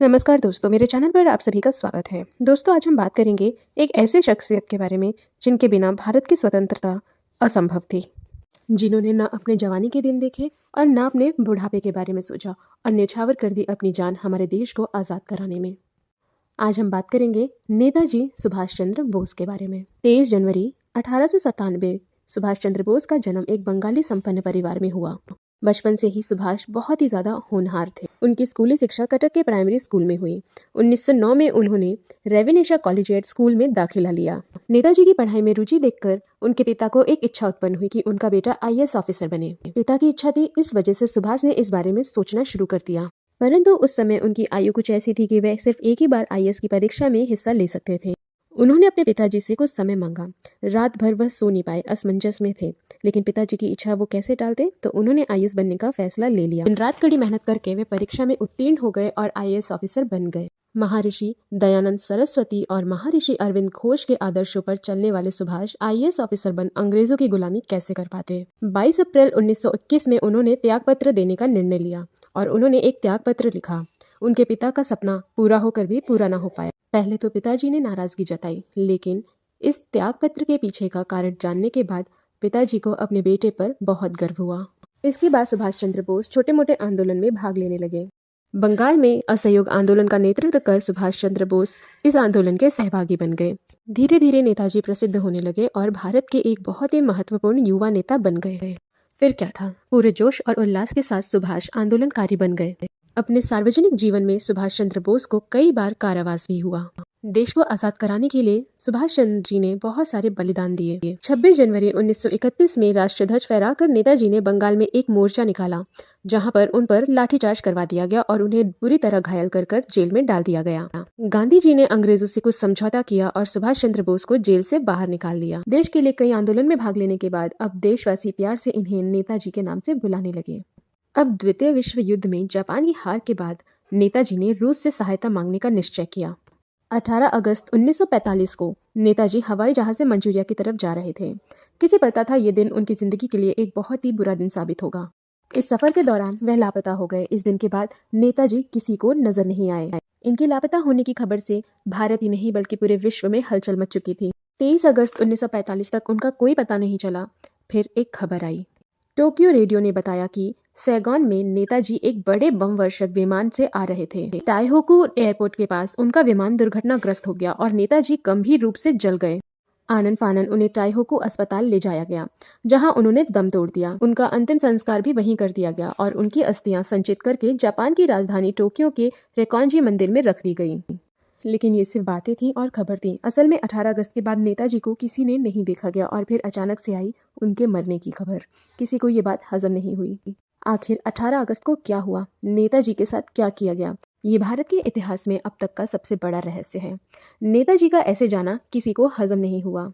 नमस्कार दोस्तों, मेरे चैनल पर आप सभी का स्वागत है। दोस्तों, आज हम बात करेंगे एक ऐसे शख्सियत के बारे में जिनके बिना भारत की स्वतंत्रता असंभव थी, जिन्होंने न अपने जवानी के दिन देखे और न अपने बुढ़ापे के बारे में सोचा और न्यौछावर कर दी अपनी जान हमारे देश को आज़ाद कराने में। आज हम बात करेंगे नेताजी सुभाष चंद्र बोस के बारे में। 23 जनवरी 1897 सुभाष चंद्र बोस का जन्म एक बंगाली संपन्न परिवार में हुआ। बचपन से ही सुभाष बहुत ही ज़्यादा होनहार थे। उनकी स्कूली शिक्षा कटक के प्राइमरी स्कूल में हुई। 1909 में उन्होंने रेवेनेशा कॉलेजिएट स्कूल में दाखिला लिया। नेताजी की पढ़ाई में रुचि देखकर उनके पिता को एक इच्छा उत्पन्न हुई कि उनका बेटा आईएएस ऑफिसर बने। पिता की इच्छा थी, इस वजह से सुभाष ने इस बारे में सोचना शुरू कर दिया। परंतु उस समय उनकी आयु कुछ ऐसी थी कि वह सिर्फ एक ही बार आईएएस की परीक्षा में हिस्सा ले सकते थे। उन्होंने अपने पिताजी से कुछ समय मांगा। रात भर वह सो नहीं पाए, असमंजस में थे, लेकिन पिताजी की इच्छा वो कैसे टालते, तो उन्होंने आईएएस बनने का फैसला ले लिया। दिन रात कड़ी मेहनत करके वे परीक्षा में उत्तीर्ण हो गए और आईएएस ऑफिसर बन गए। महर्षि दयानंद सरस्वती और महर्षि अरविंद घोष के आदर्शों पर चलने वाले सुभाष आईएएस ऑफिसर बन अंग्रेजों की गुलामी कैसे कर पाते। 22 अप्रैल 1921 में उन्होंने त्यागपत्र देने का निर्णय लिया और उन्होंने एक त्यागपत्र लिखा। उनके पिता का सपना पूरा होकर भी पूरा न हो पाया। पहले तो पिताजी ने नाराजगी जताई, लेकिन इस त्यागपत्र के पीछे का कारण जानने के बाद पिताजी को अपने बेटे पर बहुत गर्व हुआ। इसके बाद सुभाष चंद्र बोस छोटे मोटे आंदोलन में भाग लेने लगे। बंगाल में असहयोग आंदोलन का नेतृत्व कर सुभाष चंद्र बोस इस आंदोलन के सहभागी बन गए। धीरे धीरे नेताजी प्रसिद्ध होने लगे और भारत के एक बहुत ही महत्वपूर्ण युवा नेता बन गए। फिर क्या था, पूरे जोश और उल्लास के साथ सुभाष आंदोलनकारी बन गए। अपने सार्वजनिक जीवन में सुभाष चंद्र बोस को कई बार कारावास भी हुआ। देश को आजाद कराने के लिए सुभाष चंद्र जी ने बहुत सारे बलिदान दिए। 26 जनवरी 1931 में राष्ट्रध्वज फहराकर नेताजी ने बंगाल में एक मोर्चा निकाला, जहां पर उन पर लाठीचार्ज करवा दिया गया और उन्हें बुरी तरह घायल कर जेल में डाल दिया गया। गांधी जी ने अंग्रेजों से कुछ समझौता किया और सुभाष चंद्र बोस को जेल से बाहर निकाल लिया। देश के लिए कई आंदोलन में भाग लेने के बाद अब देशवासी प्यार से इन्हें नेताजी के नाम से बुलाने लगे। अब द्वितीय विश्व युद्ध में जापान की हार के बाद नेताजी ने रूस से सहायता मांगने का निश्चय किया। 18 अगस्त 1945 को नेताजी हवाई जहाज से मंचूरिया की तरफ जा रहे थे। किसे पता था ये दिन उनकी जिंदगी के लिए एक बहुत ही बुरा दिन साबित होगा। इस सफर के दौरान वह लापता हो गए। इस दिन के बाद नेताजी किसी को नजर नहीं आए। इनके लापता होने की खबर से भारत ही नहीं बल्कि पूरे विश्व में हलचल मच चुकी थी। 23 अगस्त 1945 तक उनका कोई पता नहीं चला। फिर एक खबर आई। टोक्यो रेडियो ने बताया कि सैगोन में नेताजी एक बड़े बम वर्षक विमान से आ रहे थे। टाइहोकू एयरपोर्ट के पास उनका विमान दुर्घटनाग्रस्त हो गया और नेताजी गंभीर रूप से जल गए। आनन फानन उन्हें टाइहोकू अस्पताल ले जाया गया, जहां उन्होंने दम तोड़ दिया। उनका अंतिम संस्कार भी वहीं कर दिया गया और उनकी अस्थियां संचित करके जापान की राजधानी टोक्यो के रेकॉन्जी मंदिर में रख दी गई। लेकिन ये सिर्फ बातें थी और खबर थी। असल में 18 अगस्त के बाद नेताजी को किसी ने नहीं देखा गया और फिर अचानक से आई उनके मरने की खबर। किसी को ये बात हजम नहीं हुई। आखिर 18 अगस्त को क्या हुआ, नेताजी के साथ क्या किया गया, ये भारत के इतिहास में अब तक का सबसे बड़ा रहस्य है। नेताजी का ऐसे जाना किसी को हजम नहीं हुआ।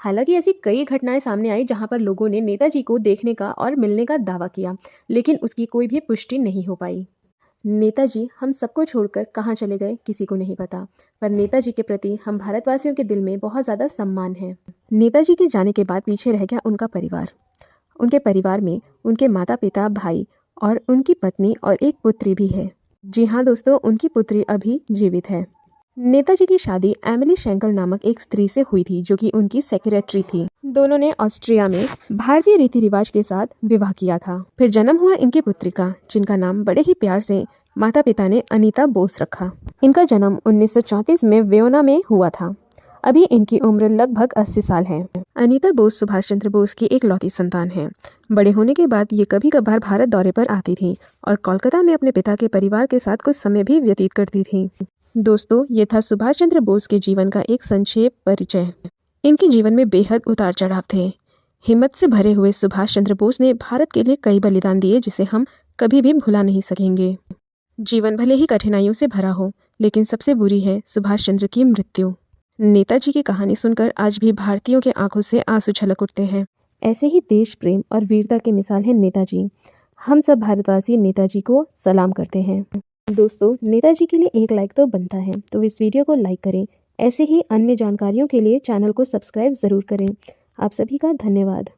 हालांकि ऐसी कई घटनाएं सामने आई जहां पर लोगों ने नेताजी को देखने का और मिलने का दावा किया, लेकिन उसकी कोई भी पुष्टि नहीं हो पाई। नेताजी हम सबको छोड़कर कहाँ चले गए किसी को नहीं पता, पर नेताजी के प्रति हम भारतवासियों के दिल में बहुत ज़्यादा सम्मान है। नेताजी के जाने के बाद पीछे रह गया उनका परिवार। उनके परिवार में उनके माता पिता, भाई और उनकी पत्नी और एक पुत्री भी है। जी हाँ दोस्तों, उनकी पुत्री अभी जीवित है। नेताजी की शादी एमिली शेंकल नामक एक स्त्री से हुई थी, जो कि उनकी सेक्रेटरी थी। दोनों ने ऑस्ट्रिया में भारतीय रीति रिवाज के साथ विवाह किया था। फिर जन्म हुआ इनकी पुत्री का, जिनका नाम बड़े ही प्यार से माता पिता ने अनीता बोस रखा। इनका जन्म 1934 में वियना में हुआ था। अभी इनकी उम्र लगभग 80 साल है। अनीता बोस सुभाष चंद्र बोस की एक लौती संतान है। बड़े होने के बाद ये कभी कभार भारत दौरे पर आती थी और कोलकाता में अपने पिता के परिवार के साथ कुछ समय भी व्यतीत करती थी। दोस्तों, ये था सुभाष चंद्र बोस के जीवन का एक संक्षेप परिचय। इनके जीवन में बेहद उतार चढ़ाव थे। हिम्मत से भरे हुए सुभाष चंद्र बोस ने भारत के लिए कई बलिदान दिए, जिसे हम कभी भी भुला नहीं सकेंगे। जीवन भले ही कठिनाइयों से भरा हो, लेकिन सबसे बुरी है सुभाष चंद्र की मृत्यु। नेताजी की कहानी सुनकर आज भी भारतीयों के आंखों से आंसू छलक उठते हैं। ऐसे ही देश प्रेम और वीरता की मिसाल है नेताजी। हम सब भारतवासी नेताजी को सलाम करते हैं। दोस्तों, नेताजी के लिए एक लाइक तो बनता है, तो इस वीडियो को लाइक करें। ऐसे ही अन्य जानकारियों के लिए चैनल को सब्सक्राइब ज़रूर करें। आप सभी का धन्यवाद।